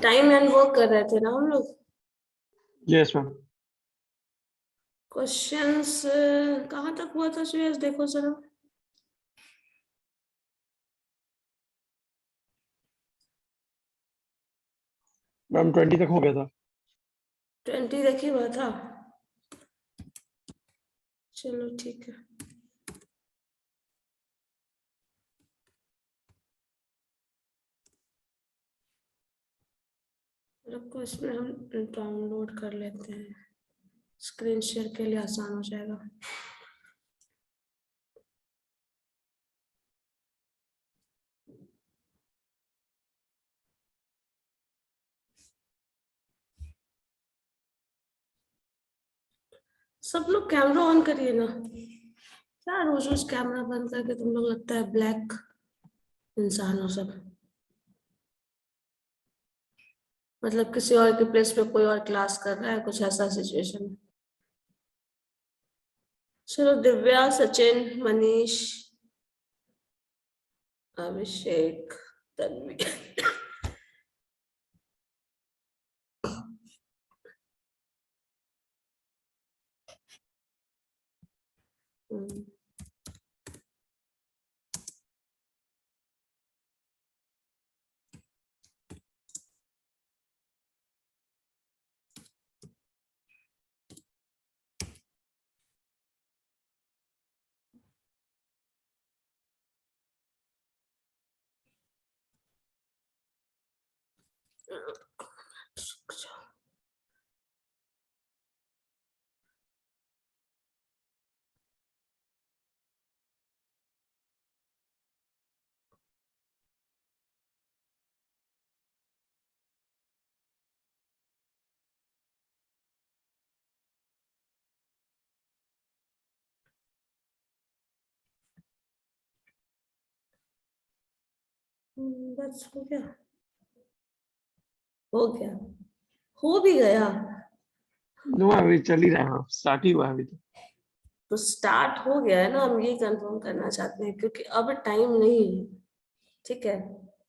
Time and work कर रहे थे ना हम लोग। Yes ma'am. क्वेश्चंस कहाँ तक हुआ था सुयस, देखो जरा। मैम 20 तक हो गया था। 20 तक ही हुआ था, चलो ठीक है। रखो, इसमें हम डाउनलोड कर लेते हैं, स्क्रीन शेयर के लिए आसान हो जाएगा। सब लोग कैमरा ऑन करिए ना। क्या रोज रोज कैमरा बंद करके तुम लोग लगता है ब्लैक इंसान हो सब। मतलब किसी और के प्लेस पे कोई और क्लास कर रहा है, कुछ ऐसा सिचुएशन। चलो, दिव्या, सचिन, मनीष, अभिषेक, तन्वी। बस हो गया, हो गया, हो भी गया। नो अभी चल ही रहा है, स्टार्ट ही हुआ है अभी तो स्टार्ट हो गया है ना, हम ये कंफर्म करना चाहते हैं क्योंकि अब टाइम नहीं है, ठीक है।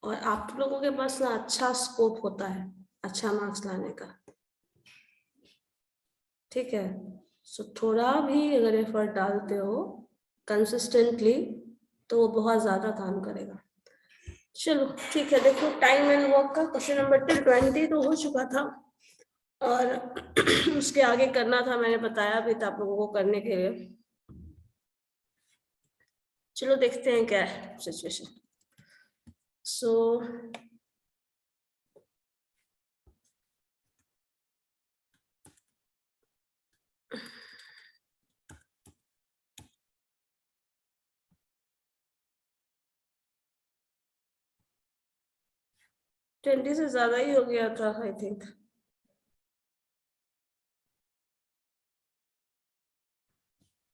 और आप लोगों के पास ना अच्छा स्कोप होता है अच्छा मार्क्स लाने का, ठीक है। सो थोड़ा भी अगर एफर्ट डालते हो कंसिस्टेंटली तो वो बहुत ज्यादा काम करेगा। चलो ठीक है, देखो टाइम एंड वर्क का क्वेश्चन नंबर 20 तो हो चुका था, और उसके आगे करना था, मैंने बताया भी था आप लोगों को करने के लिए। चलो देखते हैं क्या है सिचुएशन। सो ट्वेंटी से ज्यादा ही हो गया था आई थिंक।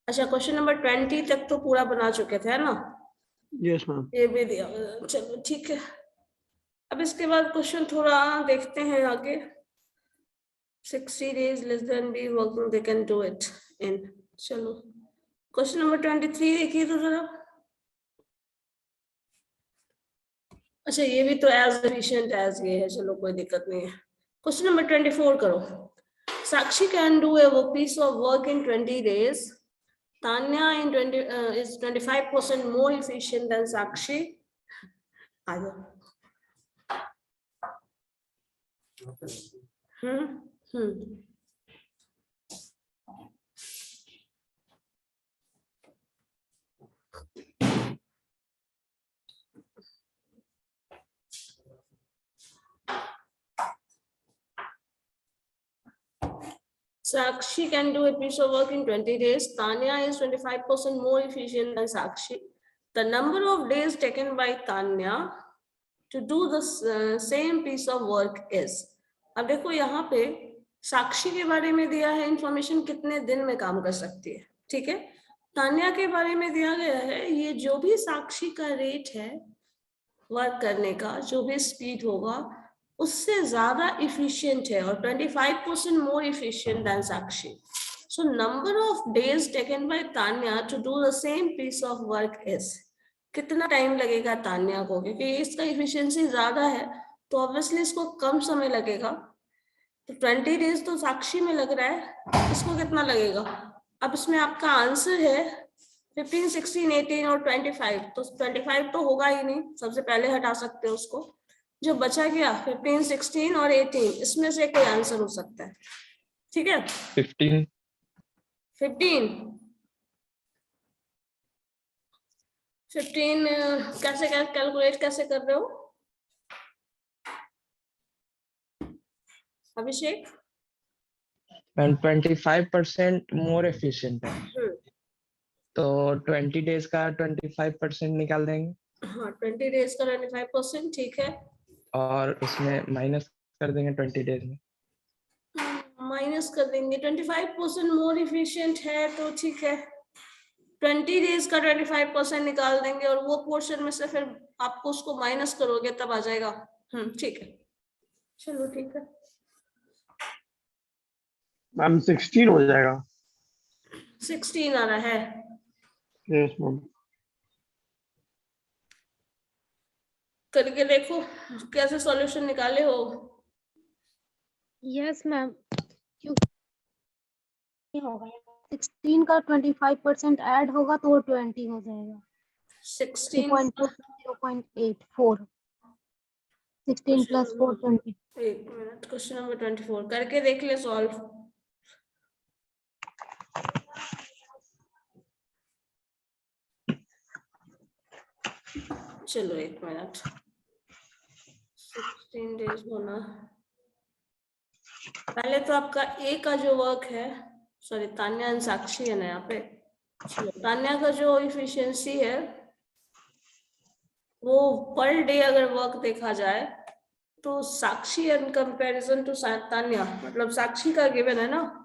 अच्छा, क्वेश्चन नंबर 20 तक तो पूरा बना चुके थे, है ना। Yes ma'am. ये भी दिया, चलो ठीक है। अब इसके बाद क्वेश्चन थोड़ा देखते हैं आगे। 60 days less than be working, they can do it in। चलो क्वेश्चन नंबर 23 देखिए तो जरा। अच्छा, ये भी तो एज एफिशिएंट एज ये है, चलो कोई दिक्कत नहीं है। क्वेश्चन नंबर 24 करो। Sakshi can do a piece of work in 20 days. Tanya is 25% more efficient than Sakshi. आ जाओ। हम्म। Sakshi can do a piece of work in 20 days. Tanya is 25% more efficient than Sakshi. The number of days taken by Tanya to do the same piece of work is। अब देखो यहाँ पे साक्षी के बारे में दिया है इंफॉर्मेशन, कितने दिन में काम कर सकती है, ठीक है। तान्या के बारे में दिया गया है ये जो भी साक्षी का रेट है वर्क करने का, जो भी स्पीड होगा उससे ज्यादा इफिशिएंट है, और 25% more efficient than Sakshi. So number of days taken by Tanya to do the same piece of work is. कितना टाइम लगेगा तान्या को, क्योंकि इसका इफिशिएंसी ज्यादा है तो ऑब्वियसली इसको कम समय लगेगा। तो 20 डेज तो साक्षी में लग रहा है, इसको कितना लगेगा? अब इसमें आपका आंसर है 15, 16, 18 और 25। तो 25 तो होगा ही नहीं, सबसे पहले हटा सकते हो उसको। जो बचा गया 15, 16 और 18, इसमें से कोई आंसर हो सकता है। ठीक है, 15 15 कैसे कैलकुलेट कैसे कर रहे हो अभिषेक? and 25% मोर एफिशिएंट है, तो 20 डेज का 25% निकाल देंगे हाँ, 20 डेज का 25%, ठीक है। और उसमें माइनस कर देंगे 20 डेज में। माइनस कर देंगे, 25% मोर इफिशिएंट है तो ठीक है। 20 डेज का 25% निकाल देंगे और वो पोर्शन में से फिर आपको उसको माइनस करोगे तब आ जाएगा। ठीक है, चलो ठीक है। मैम 16 हो जाएगा। 16 आ रहा है। Yes ma'am. करके देखो कैसे सॉल्यूशन निकाले हो। यस मैम, क्योंकि होगा 16 का 25% ऐड होगा तो वो 20 हो जाएगा। 16 3.2 0.84, 16 प्लस 4 20। एक मिनट, क्वेश्चन नंबर 24 करके देख ले सॉल्व। चलो एक मिनट, 16 डेज होना। पहले तो आपका ए का जो वर्क है, सॉरी तान्या एंड साक्षी है ना यहाँ पे। चलो, तान्या का जो इफिशियंसी है वो पर डे अगर वर्क देखा जाए तो साक्षी इन कंपैरिजन टू तान्या, मतलब साक्षी का गिवन है ना,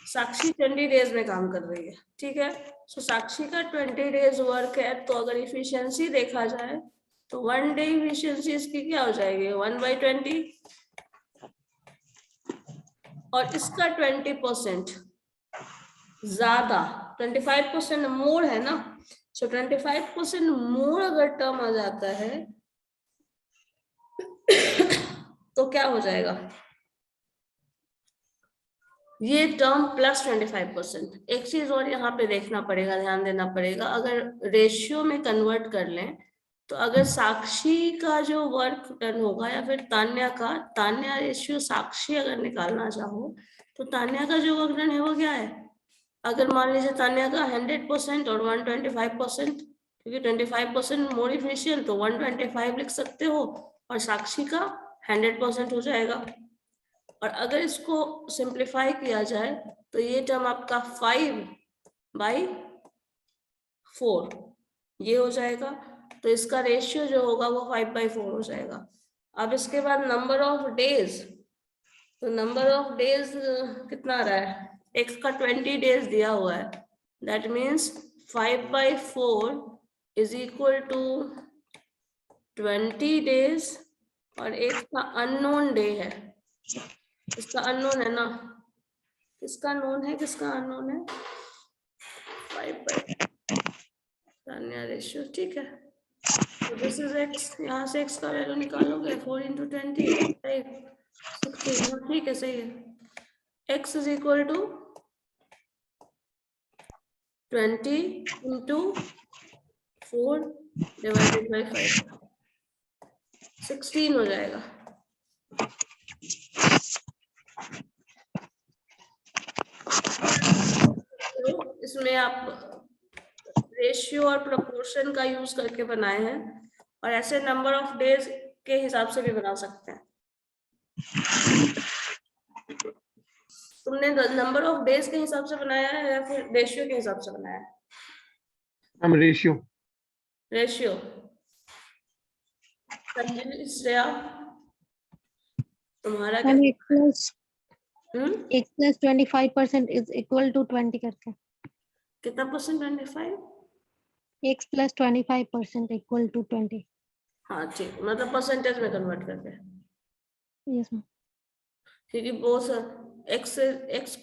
साक्षी 20 डेज में काम कर रही है। ठीक है, सो साक्षी का 20 डेज वर्क है, तो अगर इफिशियंसी देखा जाए तो 1 डे इफिशियंसी इसकी क्या हो जाएगी 1/20, और इसका 20% ज्यादा, 25% मोर है ना। सो 25% मोर अगर टर्म आ जाता है तो क्या हो जाएगा, ये टर्म प्लस 25%। एक चीज और यहाँ पे देखना पड़ेगा, ध्यान देना पड़ेगा, अगर रेशियो में कन्वर्ट कर लें तो अगर साक्षी का जो वर्क डन होगा या फिर तान्या रेशियो साक्षी अगर निकालना चाहो तो तान्या का जो वर्क डन है वो क्या है। अगर मान लीजिए तान्या का 100% और 125%, क्योंकि 25% मोर इफिशियंट तो 125 लिख सकते हो, और साक्षी का 100% हो जाएगा। और अगर इसको सिंप्लीफाई किया जाए तो ये टर्म आपका 5/4 ये हो जाएगा, तो इसका रेशियो जो होगा वो 5/4 हो जाएगा। अब इसके बाद नंबर ऑफ डेज, तो नंबर ऑफ डेज कितना आ रहा है, x का 20 डेज दिया हुआ है, that means 5/4 is equal to 20 days, और एक का अननोन डे है, इसका अननोन है ना, किसका नोन है किसका अननोन है, 5/तान्या रेशियो। ठीक है, तो दिस इज x, यहाँ से x का वैल्यू निकालोगे 4 × 20 16, ठीक है सही है। x is equal to 20 × 4 divided by 5, 16 हो जाएगा। तो इसमें आप रेशियो और प्रोपोर्शन का यूज करके बनाए हैं, और ऐसे नंबर ऑफ डेज के हिसाब से भी बना सकते हैं। तुमने नंबर ऑफ डेज के हिसाब से बनाया है या फिर रेशियो के हिसाब से बनाया है? Ma'am ratio. रेशियो। श्रेया तुम्हारा क्या? x plus 25% is equal to 20 करके। कितना percent? 25। x plus 25% equal to 20। हाँ ठीक, मतलब परसेंटेज में कन्वर्ट करके। Yes ma'am. क्योंकि बोथ x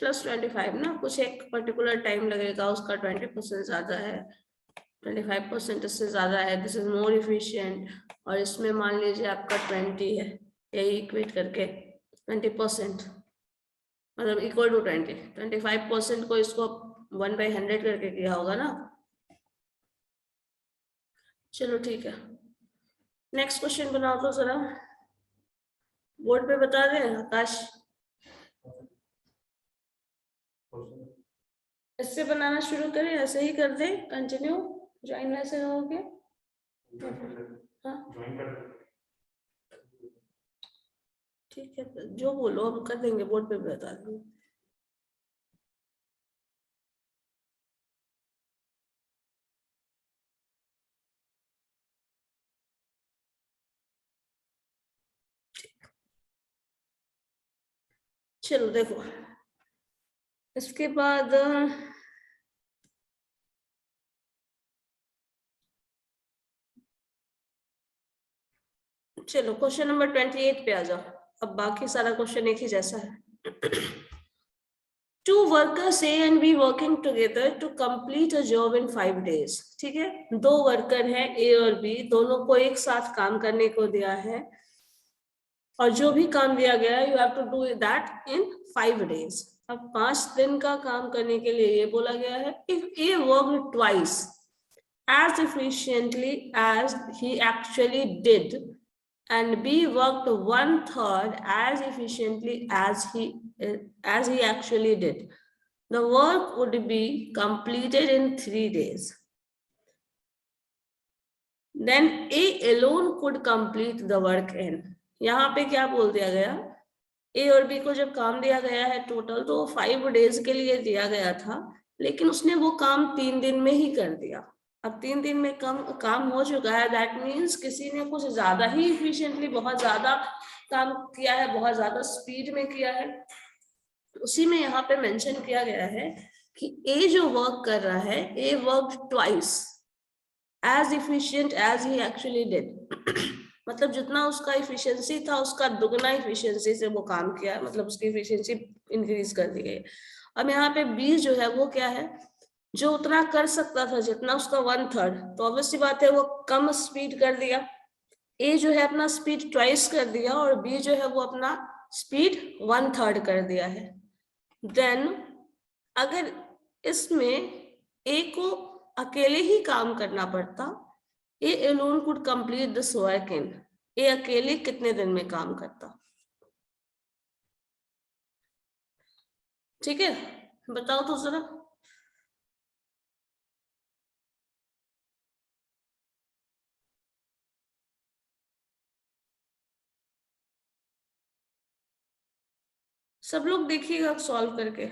plus 25 ना, कुछ एक पर्टिकुलर टाइम लगेगा, उसका 20% ज्यादा है, 25% इससे ज्यादा है, दिस इज मोर इफिशियंट, और इसमें मान लीजिए आपका 20 है, यही इक्वेट करके 20% मतलब इक्वल टू 25% को इसको 1/100 करके किया होगा ना। चलो ठीक है, नेक्स्ट क्वेश्चन बनाओ तो जरा, बोर्ड पे बता दें आकाश। इससे बनाना शुरू करें, ऐसे ही कर दे कंटिन्यू, ज्वाइन वैसे रहोगे। हाँ ठीक है, तो जो बोलो हम कर देंगे, बोर्ड पे बता देंगे। चलो देखो, इसके बाद चलो क्वेश्चन नंबर 28 पे आ जाओ। अब बाकी सारा क्वेश्चन एक ही जैसा है। Two workers A and B working together to complete a job in 5 days। ठीक है, दो वर्कर हैं A और B, दोनों को एक साथ काम करने को दिया है, और जो भी काम दिया गया है you have to do that in 5 days। अब 5 दिन का काम करने के लिए ये बोला गया है, if A worked twice as efficiently as he actually did and B worked 1/3 as efficiently as he actually did, the work would be completed in 3 days. Then A alone could complete the work in। यहाँ पे क्या बोल दिया गया, A और B को जब काम दिया गया है टोटल, तो 5 days के लिए दिया गया था, लेकिन उसने वो काम 3 दिन में ही कर दिया। अब 3 दिन में काम हो चुका है, दैट मीन्स किसी ने कुछ ज्यादा ही इफिशिएंटली बहुत ज्यादा काम किया है, बहुत ज्यादा स्पीड में किया है। उसी में यहाँ पे मेंशन किया गया है कि ए जो वर्क कर रहा है, A work twice as efficient as he actually did. मतलब जितना उसका इफिशियंसी था उसका दुगना इफिशियंसी से वो काम किया है, मतलब उसकी इफिशियंसी इंक्रीज कर दी गई। अब यहाँ पे बी जो है वो क्या है, जो उतना कर सकता था जितना उसका 1/3, तो ऑब्वियसली बात है वो कम स्पीड कर दिया। ए जो है अपना स्पीड ट्वाइस कर दिया और बी जो है वो अपना स्पीड 1/3 कर दिया है। देन अगर इसमें ए को अकेले ही काम करना पड़ता, ए alone could complete this work in, ए अकेले कितने दिन में काम करता? ठीक है, बताओ तो जरा। सब लोग देखिएगा सॉल्व करके।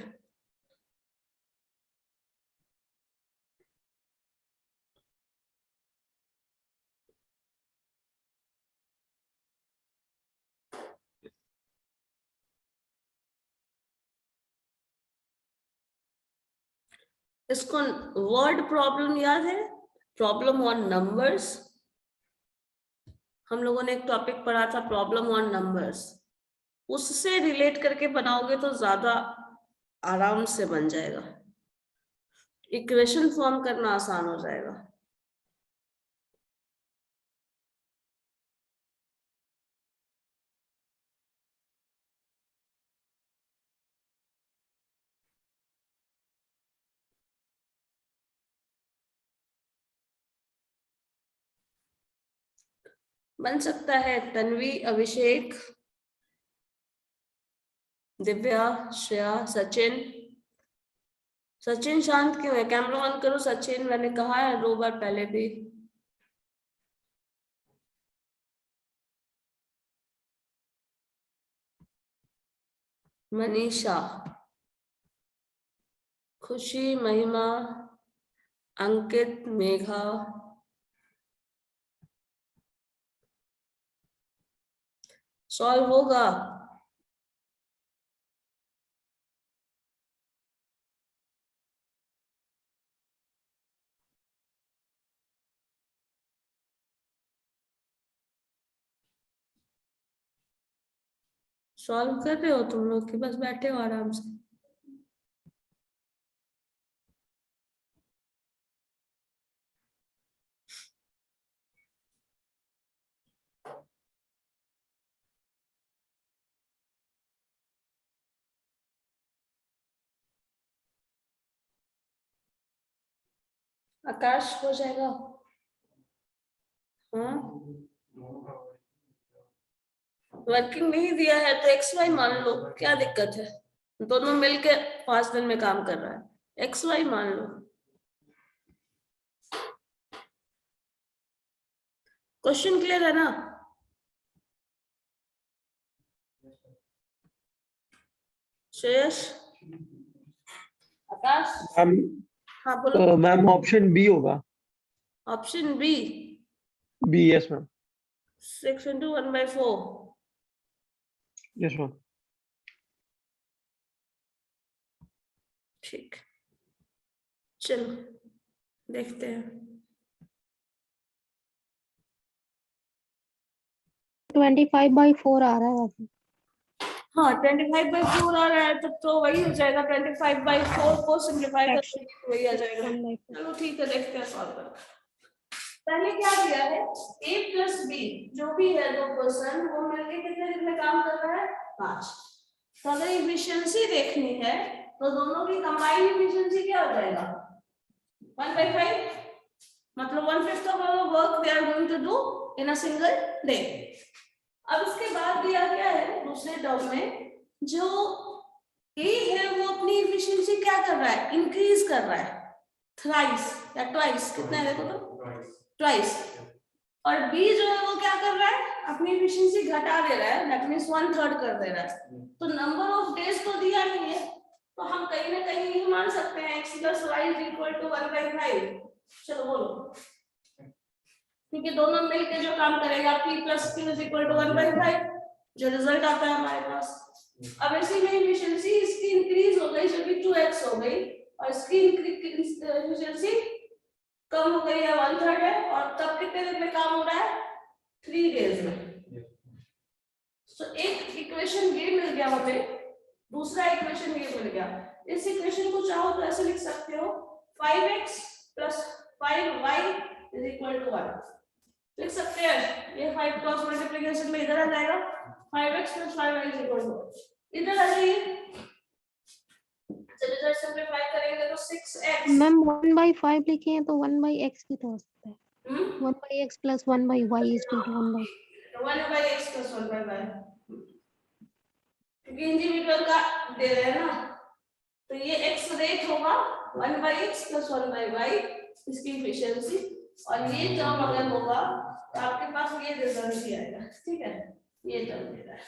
इसको वर्ड प्रॉब्लम याद है, प्रॉब्लम ऑन नंबर्स। हम लोगों ने एक टॉपिक पढ़ा था प्रॉब्लम ऑन नंबर्स, उससे रिलेट करके बनाओगे तो ज्यादा आराम से बन जाएगा, इक्वेशन फॉर्म करना आसान हो जाएगा। बन सकता है तन्वी, अभिषेक, दिव्या, श्रेया, सचिन। सचिन शांत क्यों है, कैमरा ऑन करो सचिन, मैंने कहा है 2 बार पहले भी। मनीषा, खुशी, महिमा, अंकित, मेघा, सॉल्व होगा। सॉल्व कर रहे हो तुम लोग कि बस बैठे हो आराम से? आकाश हो जाएगा? हाँ, वर्किंग नहीं दिया है तो एक्स वाई मान लो, क्या दिक्कत है? दोनों मिलके 5 दिन में काम कर रहा है, एक्स वाई मान लो। क्वेश्चन क्लियर है ना? श्रेयस, आकाश, मैम हाँ बोलो। मैम ऑप्शन बी होगा। Option B, B, yes ma'am. 6 into 1/4। Yes ma'am. ठीक, चलो देखते हैं। 25/4 आ रहा है वैसे। हाँ 25/4 आ रहा है, तो वही हो जाएगा। 25/4 को सिंप्लीफाई करके तो वही आ जाएगा। 1/4। चलो ठीक है, देखते हैं सॉल्व करके। पहले क्या दिया है, a प्लस b जो भी है 2% वो मिलके कितने दिन में काम कर रहा है? 5। तो अगर इफिशियंसी देखनी है तो दोनों की कंबाइंड इफिशियंसी क्या हो जाएगा? 1/5। मतलब 1/5 of our work they are going to do in a single day। अब इसके बाद दिया क्या है दूसरे टर्म में, जो a है वो अपनी इफिशियंसी क्या कर रहा है? इंक्रीज कर रहा है, थ्राइस या ट्वाइस, कितना है देखो तो, ट्वाइस। और b जो है वो क्या कर रहा है? अपनी इफिशियंसी घटा दे रहा है, दैट मींस 1/3 कर दे रहा है। तो नंबर ऑफ डेज तो दिया नहीं है, तो हम कहीं ना कहीं ये मान सकते हैं x + y = 1/5। चलो बोलो, क्योंकि दोनों मिलकर जो काम करेगा p + q = 1/5, जो रिजल्ट आता है हमारे पास। अब इसी में इफिशियंसी इसकी इंक्रीज हो गई, जो कि 2x हो गई, और इसकी इफिशियंसी कम हो गई है, 1/3 है। और तब कितने दिन में काम हो रहा है? 3 डेज में। तो एक इक्वेशन ये मिल गया हमें, दूसरा इक्वेशन ये मिल गया। इस इक्वेशन को चाहो तो ऐसे लिख सकते हो, 5x + 5y = 1 लिख सकते हैं। ये 5 क्रॉस मल्टीप्लिकेशन में इधर आ जाएगा, 5x + 5y = 1 इधर आ जाइए। जब इधर सिंपलीफाई करेंगे तो 6x। मैम 1/5 लिखे हैं तो 1/x की तो हो सकता है। 1/x + 1/y = 1/। 1/x + 1/y, क्योंकि इंडिविजुअल का दे रहे हैं ना, तो ये x रेट होगा 1/x + 1/y इसकी इफिशियंसी। और ये टर्म अगर होगा तो आपके पास ये रिजल्ट ही आएगा। ठीक है, ये टर्म दे रहा है।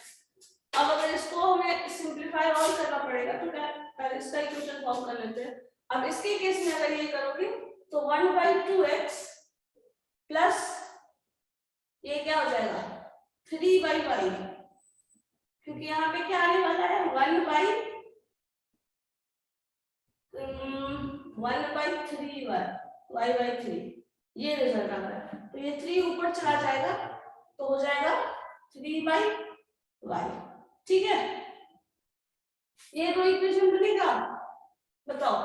अब अगर इसको हमें सिंपलीफाई और करना पड़ेगा तो क्या, पहले इसका इक्वेशन फॉर्म कर लेते हैं। अब इसके केस में अगर ये करोगे तो 1/2x प्लस ये क्या हो जाएगा 3/y, क्योंकि यहाँ पे क्या आने वाला है 1/3y/3 ये रिजल्ट आ रहा है। तो ये 3 ऊपर चला जाएगा तो हो जाएगा 3/y। ठीक है, ये दो इक्वेशन बनेगा, बताओ।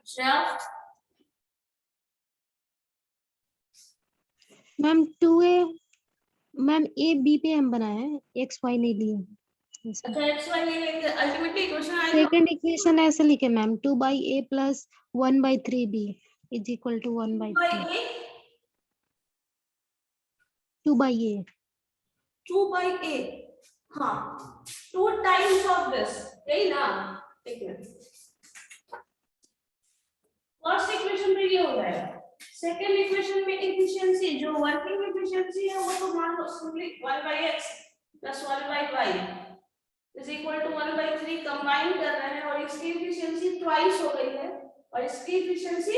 Shreya, ma'am 2a, ma'am a b पे हम बनाए हैं, x y नहीं लिए। अच्छा x y ये लेंगे, अल्टीमेटली इक्वेशन आएगा सेकंड इक्वेशन ऐसे लिखे ma'am, 2/a + 1/3b = 1/3। 2/a 2/a, हाँ 2 टाइम्स ऑफ दिस, यही ना। एक मिनट, फर्स्ट इक्वेशन में ये हो जाएगा, सेकंड इक्वेशन में एफिशिएंसी जो वर्किंग एफिशिएंसी है वो तो मान लो सिंपली 1/x + 1/y = 1/3 कंबाइन कर रहे हैं, और इसकी एफिशिएंसी ट्वाइस हो गई है और इसकी एफिशिएंसी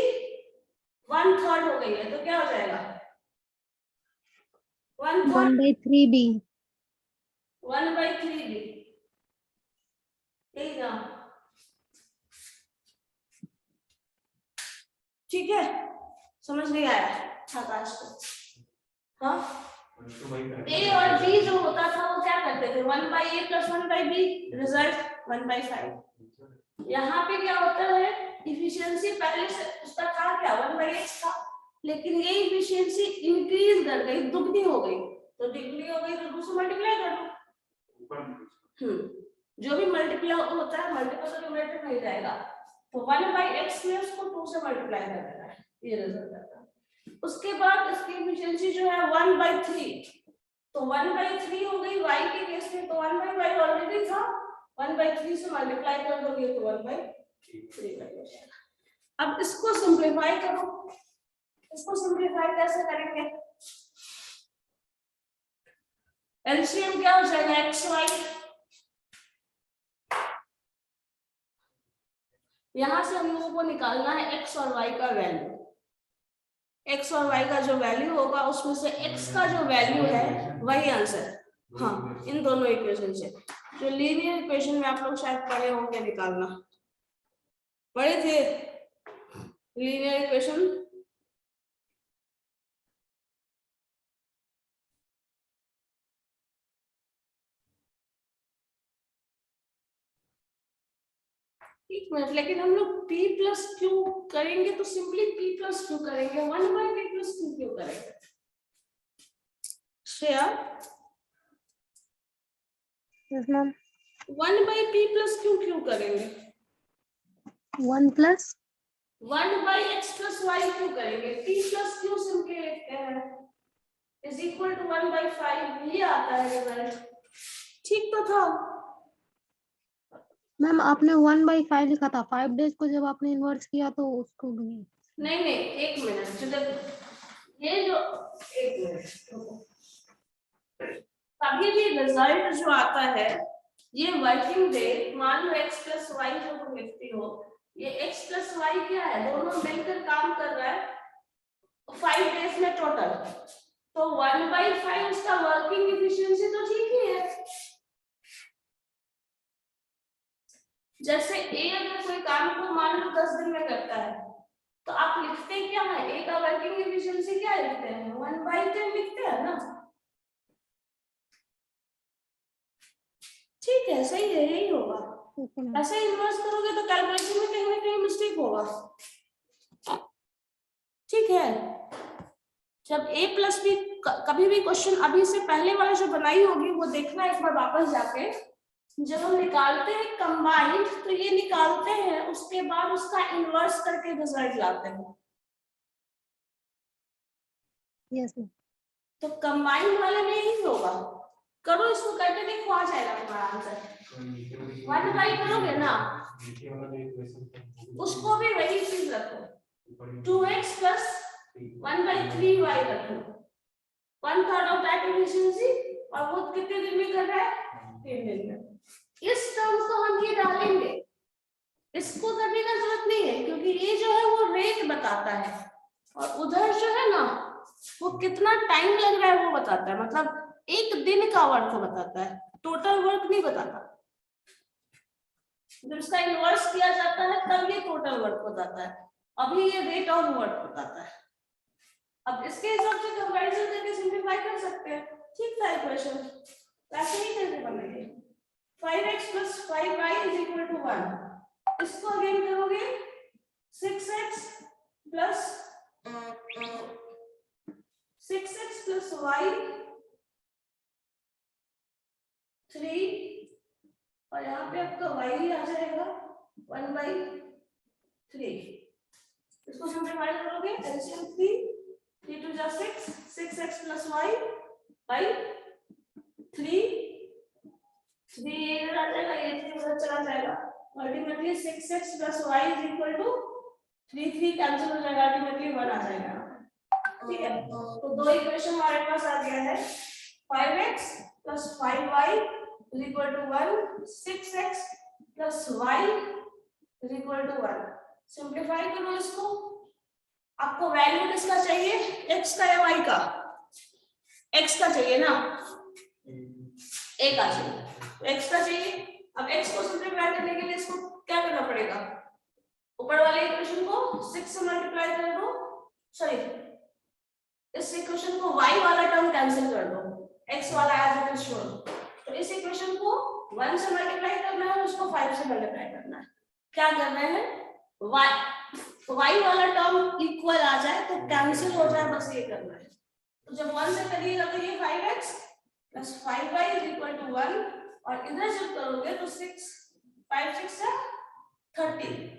1/3 हो गई है। तो क्या हो जाएगा 1/3 1/3b 1/3b, यही ना। ठीक है, समझ नहीं आया आकाश को? हाँ, a और b जो होता था वो क्या करते थे 1/a + 1/b, रिजल्ट 1/5। यहाँ पे क्या होता है, इफिशियंसी पहले से उसका था क्या 1/x था, लेकिन ये इफिशियंसी इंक्रीज कर गई, दुगनी हो गई। तो दुगनी हो गई तो 2 से मल्टीप्लाई कर दो। जो भी मल्टीप्लाई होता है मल्टीपल से न्यूमरेटर नहीं जाएगा, तो 1/x में उसको 2 से मल्टीप्लाई कर देना है, ये रिजल्ट आता है। उसके बाद इसकी एफिशिएंसी जो है 1/3, तो 1/3 हो गई y के केस में, तो 1/y ऑलरेडी था, 1/3 से मल्टीप्लाई कर दोगे तो 1/3 हो जाएगा। अब इसको सिंपलीफाई करो, इसको सिंपलीफाई कैसे करेंगे? एलसीएम क्या हो जाएगा xy, यहां से हम लोगों को निकालना है x और y का वैल्यू। x और y का जो वैल्यू होगा उसमें से x का जो वैल्यू है वही आंसर। हाँ, इन दोनों इक्वेशन से, जो लीनियर इक्वेशन में आप लोग शायद पढ़े होंगे, निकालना पढ़े थे लीनियर इक्वेशन। एक मिनट, लेकिन हम लोग p प्लस क्यू करेंगे तो सिंपली p प्लस क्यू करेंगे, 1/p प्लस क्यू क्यों करेंगे? Shreya, yes ma'am. 1/p plus Q क्यों करेंगे? 1 प्लस 1/x प्लस y क्यों करेंगे? p प्लस क्यू सिंपली लिखते हैं इज इक्वल टू 1/5, ये आता है रिजल्ट। ठीक तो था? मैम आपने 1/5 लिखा था, 5 डेज को जब आपने इन्वर्स किया तो उसको भी नहीं, एक मिनट, ये जो एक मिनट, अभी भी रिजल्ट जो आता है ये वर्किंग डे, मान लो x प्लस वाई जो तुम लिखती हो, ये x प्लस वाई क्या है, दोनों मिलकर काम कर रहा है 5 डेज में टोटल, तो 1/5 उसका वर्किंग एफिशिएंसी तो ठीक ही है। जैसे a अगर कोई काम को मान लो 10 दिन में करता है तो आप लिखते क्या है, a का वर्किंग एफिशिएंसी क्या लिखते हैं, 1/10 लिखते हैं ना। ठीक है, सही है, यही होगा। ऐसे इन्वर्स करोगे तो कैलकुलेशन में कहीं ना कहीं मिस्टेक होगा। ठीक है, जब a प्लस बी, कभी भी क्वेश्चन अभी से पहले वाला जो बनाई होगी वो देखना एक बार वापस जाके, जब हम निकालते हैं कंबाइंड तो ये निकालते हैं, उसके बाद उसका इन्वर्स करके रिजल्ट लाते हैं। Yes ma'am. तो कंबाइंड वाले में ही होगा, करो इसको, करके देखो, आ जाएगा तुम्हारा आंसर। 1/5 करोगे ना, उसको भी वही चीज रखो, 2x प्लस 1/3y रखो, 1/3 ऑफ दैट एफिशिएंसी, और वो कितने दिन में कर रहा है, 3 दिन में। इस टर्म को हम ये डालेंगे, इसको करने का जरूरत नहीं है क्योंकि ये जो है वो रेट बताता है, और उधर जो है ना वो कितना टाइम लग रहा है वो बताता है, मतलब एक दिन का वर्क बताता है, टोटल वर्क नहीं बताता। जब इसका इन्वर्स किया जाता है तब ये टोटल वर्क बताता है, अभी ये रेट ऑफ वर्क बताता है। अब इसके हिसाब से कंपैरिजन करके सिंपलीफाई कर सकते हैं। ठीक था इक्वेशन, वैसे ही करके बनेगी 5x plus 5y is equal to 1। इसको अगेन करोगे 6x plus y 3, और यहाँ पे आपका y ही आ जाएगा 1/3। इसको सिंपलीफाई करोगे, एलसीएम 3 2 जा 6, 6x plus y by 3 ये इधर आ जाएगा, ये 3 उधर चला जाएगा, ultimately 6x plus y is equal to 3 cancel हो जाएगा, अल्टीमेटली 1 आ जाएगा। ठीक है, तो दो इक्वेशन हमारे पास आ गया है, 5x plus 5y is equal to 1, 6x plus y is equal to 1। Simplify करो इसको, आपको वैल्यू किसका चाहिए, x का या y का? x का चाहिए ना, a का चाहिए, x का चाहिए। अब x को सिंपलीफाई करने के लिए इसको क्या करना पड़ेगा, ऊपर वाले इक्वेशन को 6 से मल्टीप्लाई कर दो, सॉरी इस इक्वेशन को y वाला टर्म कैंसिल कर दो, x वाला एज इट इज छोड़ दो, तो इस इक्वेशन को 1 से मल्टीप्लाई करना है, उसको 5 से मल्टीप्लाई करना है। क्या करना है, y वाला टर्म इक्वल आ जाए तो कैंसिल हो जाए, बस ये करना है। तो जब 1 से करिएगा तो ये 5x plus 5y is equal to 1, और इधर जब करोगे तो 6 5 6 है 30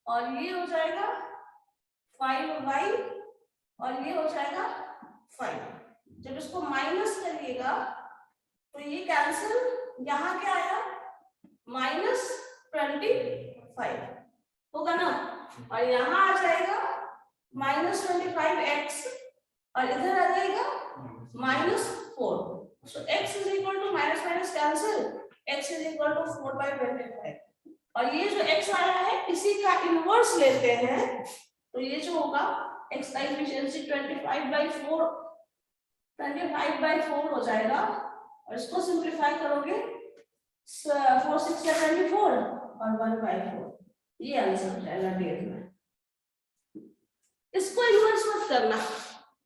और ये हो जाएगा 5y और ये हो जाएगा 5। जब इसको माइनस करिएगा तो ये कैंसिल, यहाँ क्या आया -25 होगा ना, और यहाँ आ जाएगा -25x और इधर आ जाएगा -4। So x is equal to minus minus cancel, x is equal to 4/25 और ये जो x आया है इसी का इनवर्स लेते हैं तो ये जो होगा x का एफिशिएंसी 25/4 हो जाएगा और इसको सिंपलीफाई करोगे 4 6 या 24 और 1/4 ये आंसर हो जाएगा डेढ़ में। इसको इन्वर्स मत करना,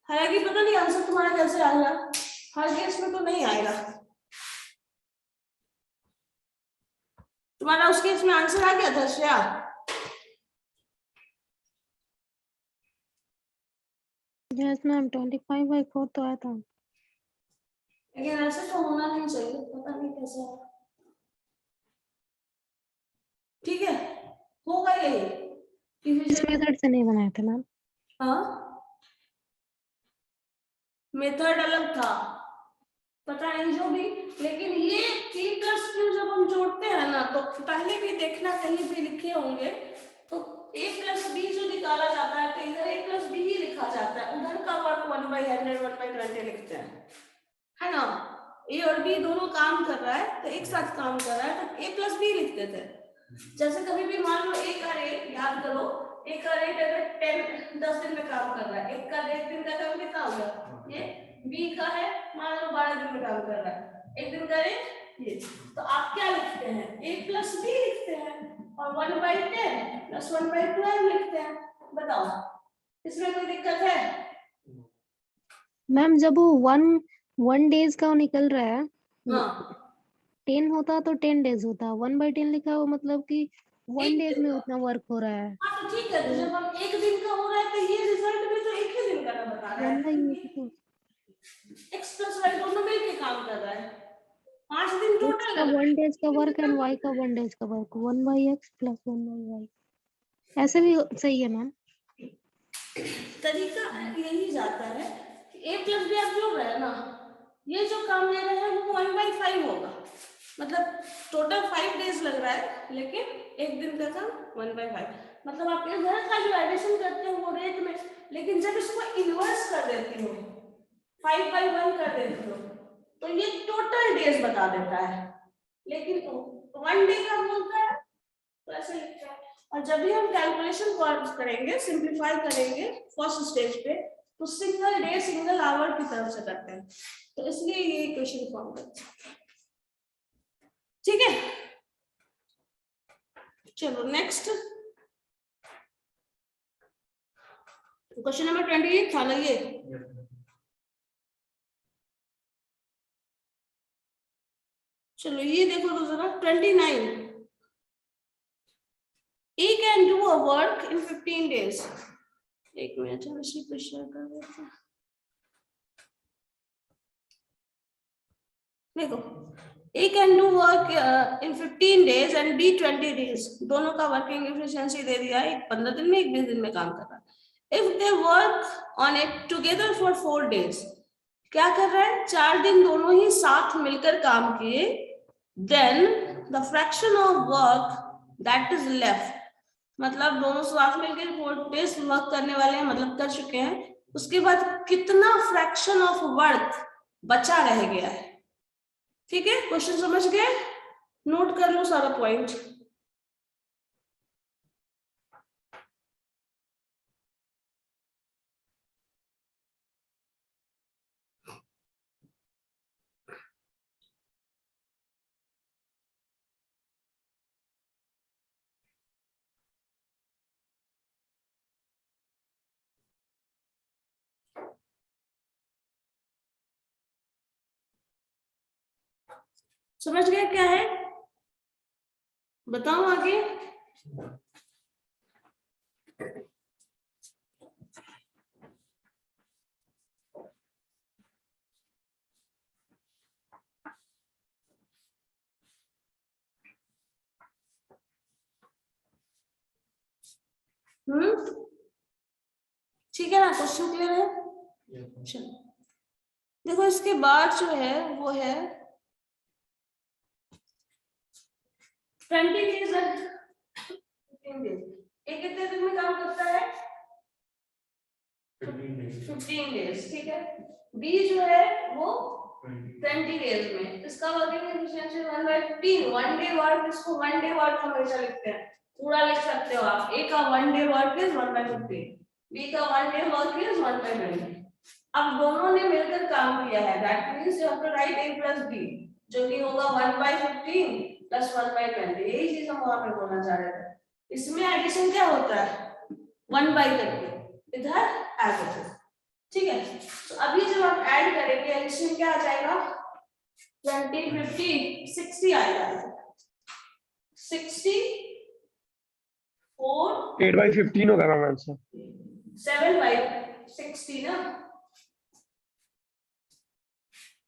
हालांकि पता नहीं आंसर तुम्हारा कैसे आएगा, हर केस में तो नहीं आएगा। तुम्हारा उस केस में आंसर आ गया था श्रेया? यस मैम 25/4 तो आया था। लेकिन ऐसे तो होना नहीं चाहिए, पता नहीं कैसे। ठीक है, होगा यही। इस मेथड से नहीं बनाए थे मैम। हाँ, मेथड अलग था, पता नहीं जो भी, लेकिन ये p प्लस q जब हम जोड़ते हैं ना तो पहले भी देखना कहीं भी लिखे होंगे तो a प्लस b जो निकाला जाता है तो इधर a प्लस b ही लिखा जाता है, उधर का वर्क 1/100 1/20 लिखते हैं, है ना। a और b दोनों काम कर रहा है तो एक साथ काम कर रहा है तो a प्लस b लिखते थे। जैसे कभी भी मान लो एक का रेट याद करो, एक का रेट अगर 10 दिन में काम कर रहा है, एक का रेट दिन का काम कितना हो गया, ये बी का है मान लो 12 दिन में काम कर रहा है, एक दिन का रेट ये, तो आप क्या लिखते हैं a प्लस बी लिखते हैं और 1/10 प्लस 1/12 लिखते हैं। बताओ इसमें कोई दिक्कत है? मैम जब वो 1 डेज का निकल रहा है, हाँ 10 होता तो 10 डेज होता, 1/10 लिखा हो मतलब कि 1 एक डेज दिन में का। उतना वर्क हो रहा है। हाँ तो ठीक है, तो जब हम एक दिन का हो रहा है तो ये रिजल्ट भी तो एक ही दिन का ना बता रहा 1/8 है, तो x प्लस y दोनों मिलके काम कर रहा है, 5 दिन x टोटल का लग रहा 1 डेज का है। वर्क एंड y का 1 डेज का वर्क 1/x प्लस 1/y ऐसे भी सही है मैम। तरीका यही जाता है कि a प्लस बी आप जोड़ रहे हैं ना, ये जो काम ले रहे हैं वो 1/5 होगा, मतलब टोटल 5 डेज लग रहा है लेकिन एक दिन का काम 1/5, मतलब आप इधर का जो एडिशन करते हो वो रेट में, लेकिन जब इसको इन्वर्स कर देती हो 5/1 कर देती हो तो ये टोटल डेज बता देता है, लेकिन 1 डे का बोलता है तो ऐसे लिखता है। और जब भी हम कैलकुलेशन करेंगे, सिंपलीफाई करेंगे फर्स्ट स्टेज पे तो सिंगल डे सिंगल आवर की तरफ से करते हैं, तो इसलिए ये इक्वेशन फॉर्म करते हैं। ठीक है, चलो नेक्स्ट क्वेश्चन नंबर 28 था ना ये। चलो ये देखो तो जरा 29, E can do a work in 15 days। एक मिनट हम इसी पे शेयर कर देते हैं। देखो A can do work in 15 days and B 20 days, दोनों का वर्किंग एफिशिएंसी दे दिया है, एक 15 दिन में एक 20 दिन में काम कर रहा है। If they work on it together for 4 days, क्या कर रहा है, 4 दिन दोनों ही साथ मिलकर काम किए, then the fraction of work that is left, मतलब दोनों साथ मिलकर 4 डेज वर्क करने वाले हैं, मतलब कर चुके हैं, उसके बाद कितना फ्रैक्शन ऑफ वर्क बचा रह गया है। ठीक है, क्वेश्चन समझ गए, नोट कर लो सारा पॉइंट। समझ गए क्या है, बताओ आगे। ठीक है ना, क्वेश्चन क्लियर है? चलो देखो इसके बाद जो है वो है 20 days और 15 days। एक कितने दिन में काम करता है? 15 days, ठीक है। बी जो है वो 20 days में। इसका वर्किंग एफिशिएंसी 1/15। 1 डे वर्क, इसको 1 डे वर्क हमेशा लिखते हैं, पूरा लिख सकते हो आप। ए का 1 डे वर्क इज 1/15, बी का 1 डे वर्क इज 1/20। अब दोनों ने मिलकर काम किया है, that means you have to write A plus B, जो कि होगा 1/15 प्लस 1/20। यही चीज हम वहां पे बोलना चाह रहे थे। इसमें एडिशन क्या होता है? 1/30 इधर ऐड होता है, ठीक है। तो अभी जब आप ऐड करेंगे एडिशन क्या आ जाएगा? 20, 50, 60 आएगा। 60 4 8/15 होगा मैम आंसर। 7/60 ना,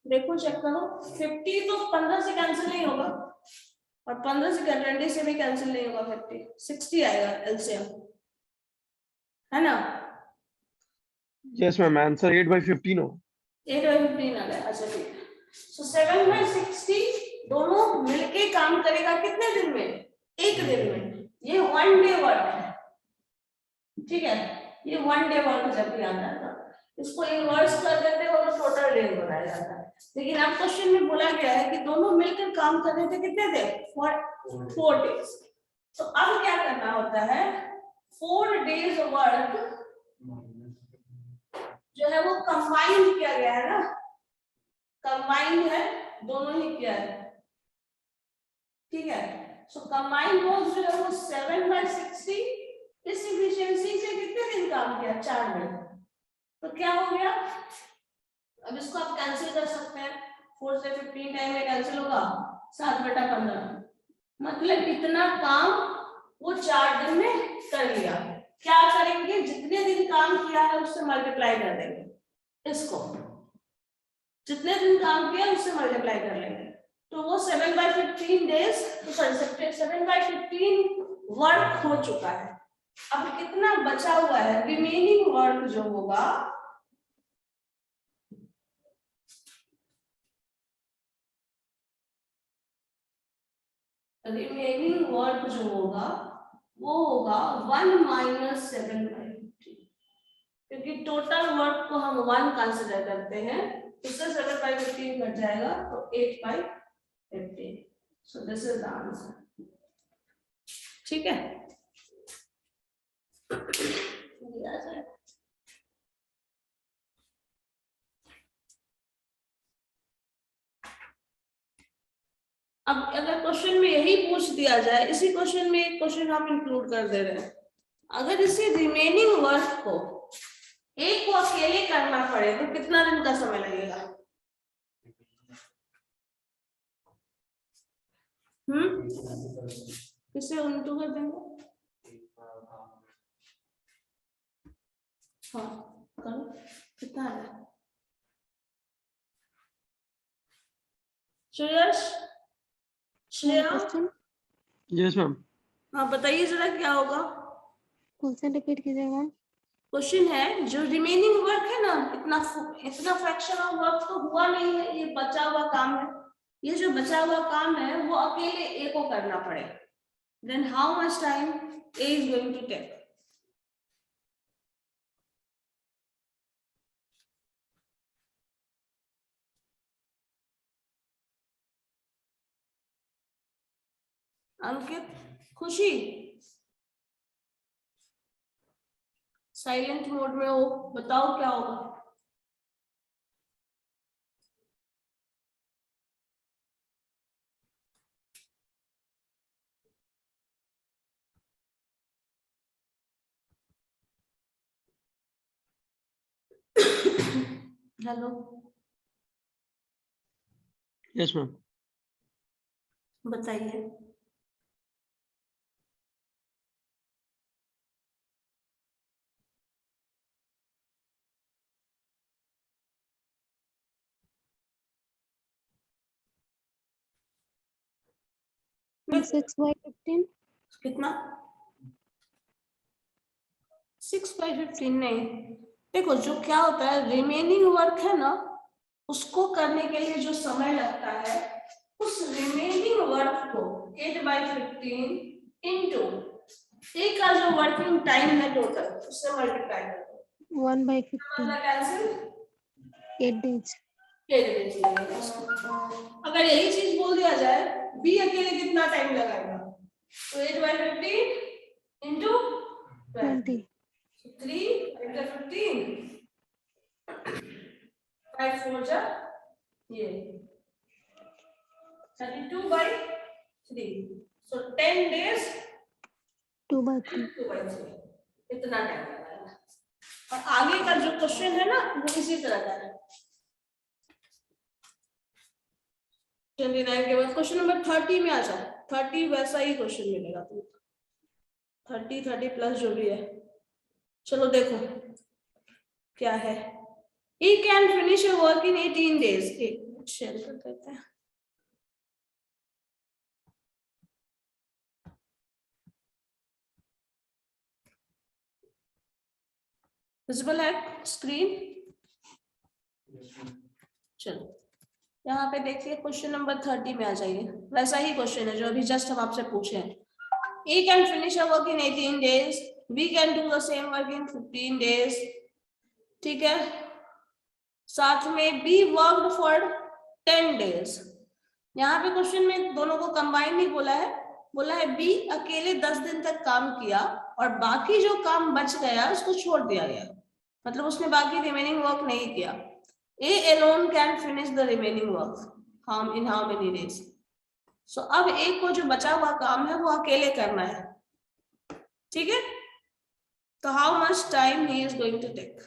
देखो चेक करो। 50 तो 15 से कैंसिल नहीं होगा और 15 से 20 से भी कैंसिल नहीं होगा। 50 60 आएगा एलसीएम, है ना? यस मैम, आंसर 8/15 हो। 8/15 आ गया, अच्छा ठीक है। सो 7/60 दोनों मिलके काम करेगा कितने दिन में? एक दिन में। ये 1 डे वर्क है, ठीक है। ये 1 डे वर्क जब भी आता है इसको इनवर्स कर देते हो तो टोटल डे बनाया जाता है। लेकिन अब क्वेश्चन में बोला गया है कि दोनों मिलकर काम कर रहे थे कितने दिन? 4 डेज। तो अब क्या करना होता है? 4 डेज वर्क जो है वो कंबाइंड किया गया है ना, कंबाइंड है, दोनों ही किया है, ठीक है। सो कंबाइंड वर्क जो है वो 7/60। इस एफिशिएंसी से कितने दिन काम किया? 4 दिन। तो क्या हो गया? अब इसको आप कैंसिल कर सकते हैं, 4 से 15 टाइम में कैंसिल होगा, 7/15। मतलब इतना काम वो 4 दिन में कर लिया। क्या करेंगे? जितने दिन काम किया है उससे मल्टीप्लाई कर देंगे इसको, जितने दिन काम किया उससे मल्टीप्लाई कर लेंगे। तो वो 7/15 डेज, तो सॉरी 7/15 वर्क हो चुका है। अब कितना बचा हुआ है? रिमेनिंग वर्क जो होगा वो होगा 1 - 7/15, क्योंकि टोटल वर्क को हम 1 कंसीडर करते हैं, इससे 7/15 कट जाएगा तो 8/15। So this is the answer, ठीक है। अब अगर क्वेश्चन में यही पूछ दिया जाए, इसी क्वेश्चन में एक क्वेश्चन हम इंक्लूड कर दे रहे हैं, अगर इसी रिमेनिंग वर्क को एक को अकेले करना पड़े तो कितना दिन का समय लगेगा? किससे उल्टू कर देंगे? हाँ करो, कितना है? Shreyas, Shreya, question yes ma'am. हाँ बताइए जरा क्या होगा? क्वेश्चन रिपीट कीजिएगा मैम। क्वेश्चन है जो रिमेनिंग वर्क है ना, इतना फ्रैक्शन ऑफ वर्क तो हुआ नहीं है, ये बचा हुआ काम है। ये जो बचा हुआ काम है वो अकेले ए को करना पड़े, then how much time A is going to take? Ankit, Khushi, silent mode में हो, बताओ क्या होगा? Hello, yes ma'am. बताइए। मैं 6/15 कितना? 6/15 नहीं, देखो जो क्या होता है रिमेनिंग वर्क है ना, उसको करने के लिए जो समय लगता है उस रिमेनिंग वर्क को 8/15 इंटू एक का जो वर्किंग टाइम है टोटल उससे मल्टीप्लाई कर दो। 1/15 कैंसिल 8 days। अगर यही चीज बोल दिया जाए बी अकेले कितना टाइम लगाएगा, तो 8/15 इंटू 20 3 into 15 5 4 जा ये 32/3, so 10 days 2/3 2/3 इतना टाइम लगेगा। और आगे का जो क्वेश्चन है ना वो इसी तरह का है। 29 के बाद क्वेश्चन नंबर 30 में आ जाओ। 30 वैसा ही क्वेश्चन मिलेगा तुमको, 30 प्लस जो भी है। चलो देखो क्या है, he can finish a work in 18 days। एक शेयर कर देते हैं। विजिबल है स्क्रीन? चलो यहाँ पे देखिए क्वेश्चन नंबर 30 में आ जाइए, वैसा ही क्वेश्चन है जो अभी जस्ट हम आपसे पूछे हैं। he can finish a work in 18 days, we can do the same work in 15 days। ठीक है, साथ में be worked for 10 days। यहाँ पे क्वेश्चन में दोनों को कंबाइन नहीं बोला है, बोला है बी अकेले 10 दिन तक काम किया और बाकी जो काम बच गया उसको छोड़ दिया गया, मतलब उसने बाकी रिमेनिंग वर्क नहीं किया। ए alone can finish the remaining work in how many days। So अब एक को जो बचा हुआ काम है वो अकेले करना है, ठीक है, तो how much time he is going to take।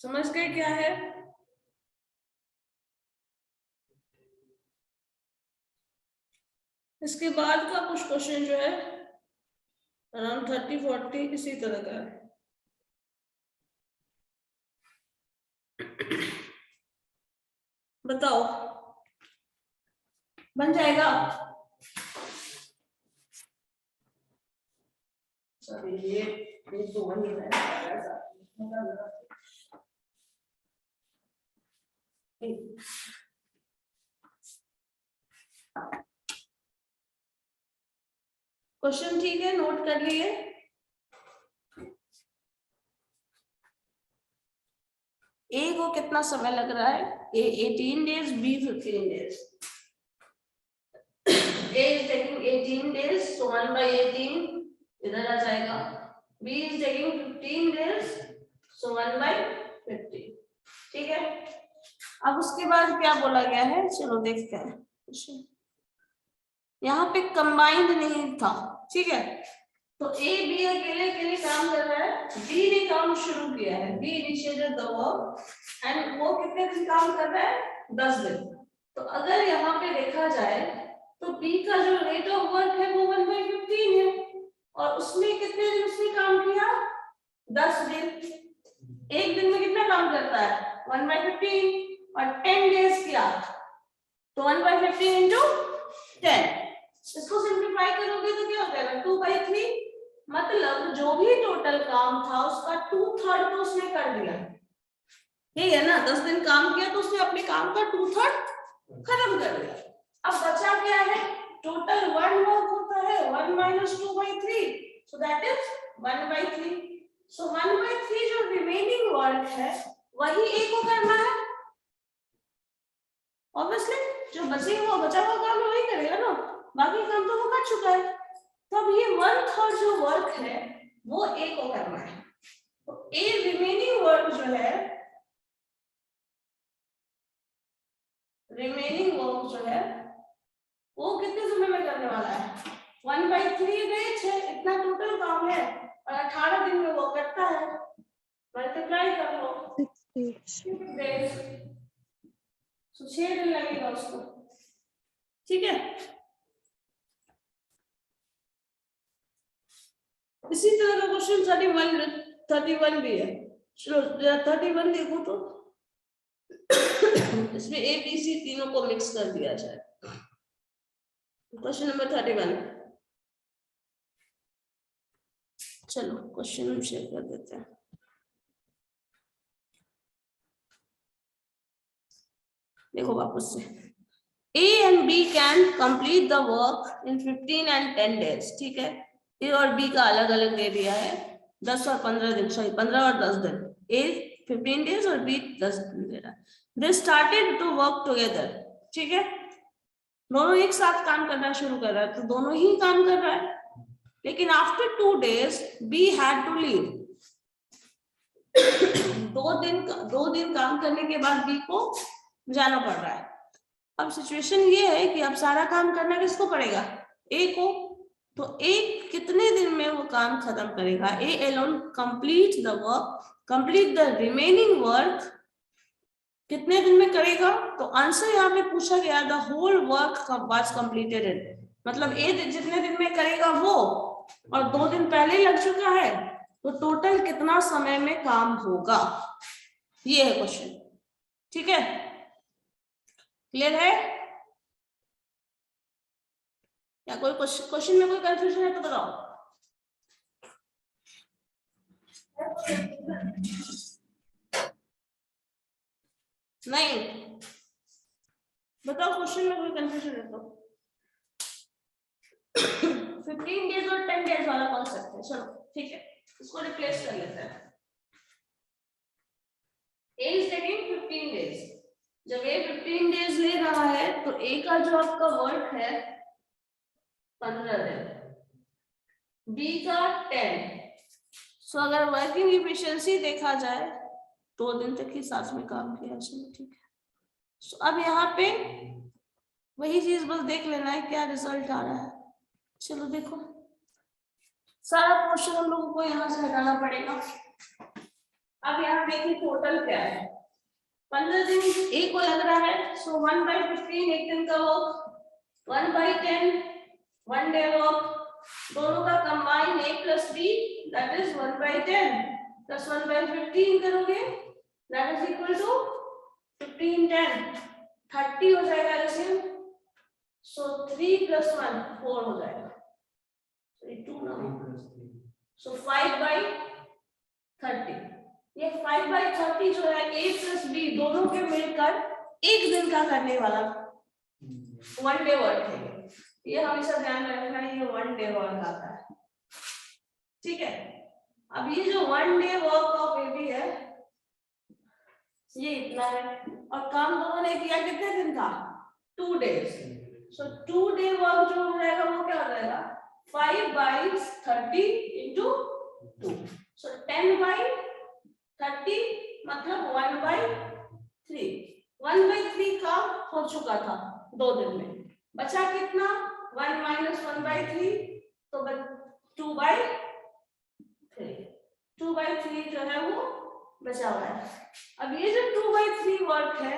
समझ गए क्या है? इसके बाद का कुछ क्वेश्चन जो है अराउंड 30-40 इसी तरह का है। बताओ बन जाएगा? सॉरी ये तो वही है। क्वेश्चन ठीक है, नोट कर लिए? ए को कितना समय लग रहा है? ए 18 days, B 15 days। A is taking 18 days, so 1/18 इधर आ जाएगा। B is taking 15 days, so 1/50। ठीक है, अब उसके बाद क्या बोला गया है, चलो देखते हैं। यहाँ पे कंबाइंड नहीं था, ठीक है, तो ए बी अकेले काम कर रहा है, बी ने काम शुरू किया है, be initiated the work and वो कितने दिन काम कर रहा है? 10 दिन। तो अगर यहाँ पे देखा जाए तो बी का जो रेट ऑफ वर्क है वो 1/15 है और उसमें कितने दिन उसने काम किया? 10 दिन। एक दिन में कितना काम करता है? 1/15 और 10 डेज किया तो 1/15 इंटू 10। इसको सिंप्लीफाई करोगे तो क्या हो जाएगा? 2/3। मतलब जो भी टोटल काम था उसका 2/3 तो उसने कर दिया, ठीक है ना? 10 दिन काम किया तो उसने अपने काम का 2/3 खत्म कर दिया। अब बचा क्या है? टोटल 1 वर्क होता है 1 - 2/3, सो दैट इज 1/3। सो 1/3 जो रिमेनिंग वर्क है वही ए को करना है। ऑब्वियसली जो बचा हुआ काम है वही करेगा ना, बाकी काम तो वो कर चुका है। तो अब ये 1/3 जो वर्क है वो ए को करना है। तो ए रिमेनिंग वर्क जो है, वो कितने समय में करने वाला है? 1/3 डेज है, इतना टोटल काम है और 18 दिन में वो करता है। मल्टीप्लाई कर लो 6 days, तो 6 दिन लगेगा उसको, ठीक है। इसी तरह का क्वेश्चन 31 भी है। चलो 31 देखो तो इसमें ए बी सी तीनों को मिक्स कर दिया जाए। Question number 31। चलो क्वेश्चन हम शेयर कर देते हैं। देखो वापस से, A and B can complete the work in 15 and 10 days। ठीक है, A और B का अलग अलग दे दिया है, 10 और 15 दिन, सॉरी 15 और 10 दिन। A 15 days और B 10 दिन दे रहा है। They started to work together। ठीक है, दोनों एक साथ काम करना शुरू कर रहा है, तो दोनों ही काम कर रहा है, लेकिन after 2 days B had to leave। दो दिन काम करने के बाद B को जाना पड़ रहा है। अब सिचुएशन ये है कि अब सारा काम करना किसको पड़ेगा? ए को। तो ए कितने दिन में वो काम खत्म करेगा? A alone complete the work, complete the remaining work कितने दिन में करेगा? तो आंसर यहाँ पे पूछा गया the whole work was completed in, मतलब ए जितने दिन में करेगा वो, और 2 दिन पहले लग चुका है, तो टोटल कितना समय में काम होगा, ये है क्वेश्चन। ठीक है, क्लियर है? या कोई क्वेश्चन में कोई कंफ्यूजन है तो बताओ। नहीं बताओ, क्वेश्चन में कोई कंफ्यूजन है तो। 15 डेज और 10 डेज वाला कॉन्सेप्ट है, चलो ठीक है, इसको रिप्लेस कर लेते हैं। A is taking 15 days। जब A 15 डेज ले रहा है तो A का जो आपका वर्क है 15 दिन, B का 10। सो अगर वर्किंग इफिशियंसी देखा जाए 2 दिन तक ही साथ में काम किया, चलो ठीक है। सो अब यहाँ पे वही चीज बस देख लेना है क्या रिजल्ट आ रहा है। चलो देखो, सारा पोर्शन हम लोगों को यहाँ से हटाना पड़ेगा। अब यहाँ देखिए टोटल क्या है, 15 दिन ए को लग रहा है, सो 1/15 एक दिन का वर्क, 1/10 1 डे वर्क, दोनों का combine a plus b that is 1/10 plus 1/15 करोगे दैट इज इक्वल टू 15 10 30 हो जाएगा एलसीएम। सो 3 + 1 4 हो जाएगा, सॉरी 2 ना, सो 5/30। ये 5/30 जो है a प्लस b दोनों के मिलकर एक दिन का करने वाला 1 डे वर्क है। ये हमेशा ध्यान रखना है, ये 1 डे वर्क आता है। ठीक है, अब ये जो 1 डे वर्क ऑफ एबी है ये इतना है, और काम दोनों ने किया कितने दिन का? 2 डेज। सो 2 डे वर्क जो हो जाएगा वो क्या हो जाएगा? 5/30 into 2। सो 10/30 मतलब 1/3। 1/3 काम हो चुका था 2 दिन में, बचा कितना? 1 - 1/3 तो 2/3। 2/3 जो है वो बचा हुआ है। अब ये जो 2/3 वर्क है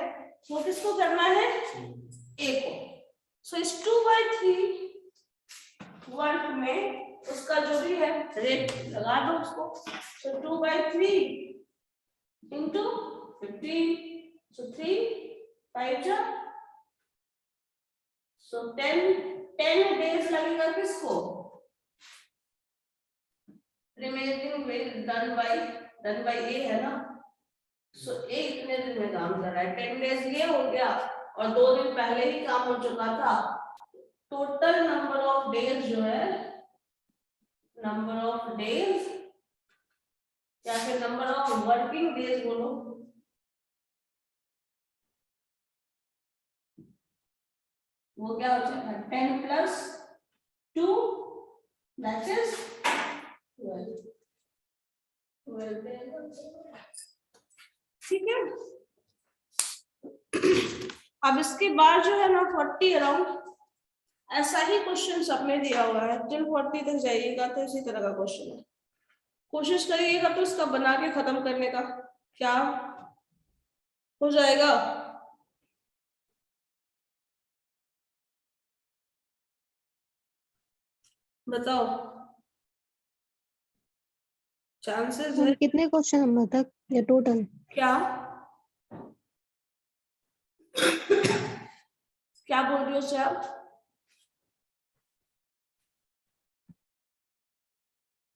वो किसको करना है? ए को। सो इस 2/3 वर्क में उसका जो भी है रेट लगा दो उसको। सो 2/3 into 15, so 3 5 जा, so 10 डेज लगेगा किसको? रिमेनिंग विल डन बाय ए है ना। सो ए इतने दिन में काम कर रहा है, 10 डेज ये हो गया और 2 दिन पहले ही काम हो चुका था। टोटल नंबर ऑफ डेज जो है, नंबर ऑफ डेज या फिर नंबर ऑफ वर्किंग डेज बोलो, वो क्या हो जाएगा? 10 + 2 दैट इज 12 ठीक है। अब इसके बाद जो है ना 40 अराउंड ऐसा ही क्वेश्चन सब में दिया हुआ है, टिल 40 तक जाइएगा तो इसी तरह का क्वेश्चन है। कोशिश करिएगा तो इसका बना के खत्म करने का, क्या हो जाएगा? बताओ, चांसेस है कितने क्वेश्चन नंबर तक या टोटल? क्या? क्या बोल रही हो उससे आप?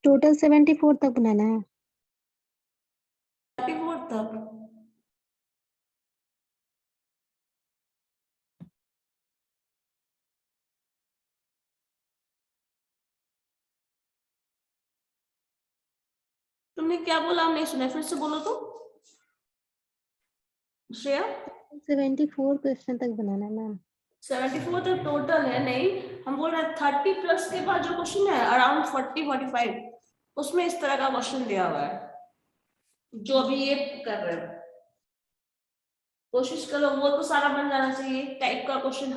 टोटल 74 तक बनाना है। 34 तक। तुमने क्या बोला? हमने सुना, फिर से बोलो तो श्रेया। 74 क्वेश्चन तक बनाना है मैम। 74 तो टोटल है, नहीं हम बोल रहे हैं 30 प्लस के बाद जो क्वेश्चन है अराउंड 40-45, उसमें इस तरह का क्वेश्चन दिया हुआ है जो अभी ये कर रहे हो। कोशिश करो वो तो सारा बन जाना चाहिए, टाइप का क्वेश्चन,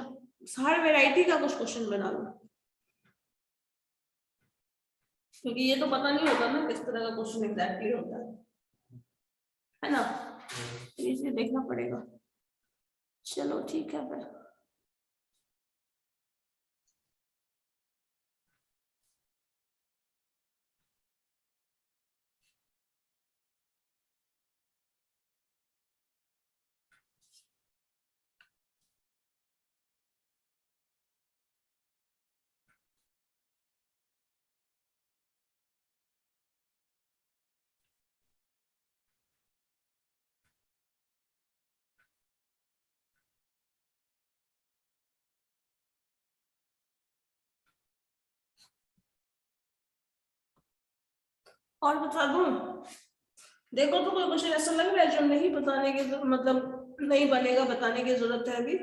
हर वैरायटी का कुछ क्वेश्चन बना लो, क्योंकि ये तो पता नहीं होता ना किस तरह का क्वेश्चन एग्जैक्टली होता है ना, इसे देखना पड़ेगा। चलो ठीक है फिर। और बता दूं, देखो तो कोई क्वेश्चन ऐसा लग रहा है जो नहीं बताने की मतलब नहीं बनेगा, बताने की जरूरत है अभी?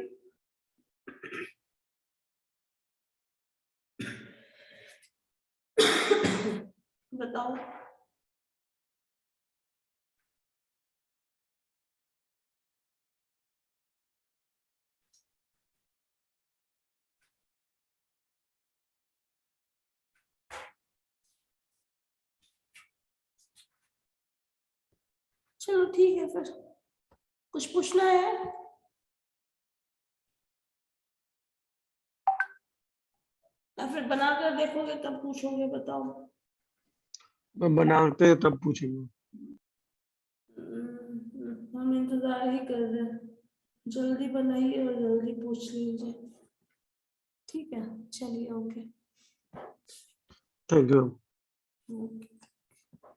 बताओ। चलो ठीक है फिर, कुछ पूछना है? या फिर बनाकर देखोगे तब पूछोगे? बताओ। बनाते हैं तब पूछेंगे। हम इंतजार ही कर रहे हैं, जल्दी बनाइए और जल्दी पूछ लीजिए। ठीक है, चलिए, ओके। Thank you. ओके।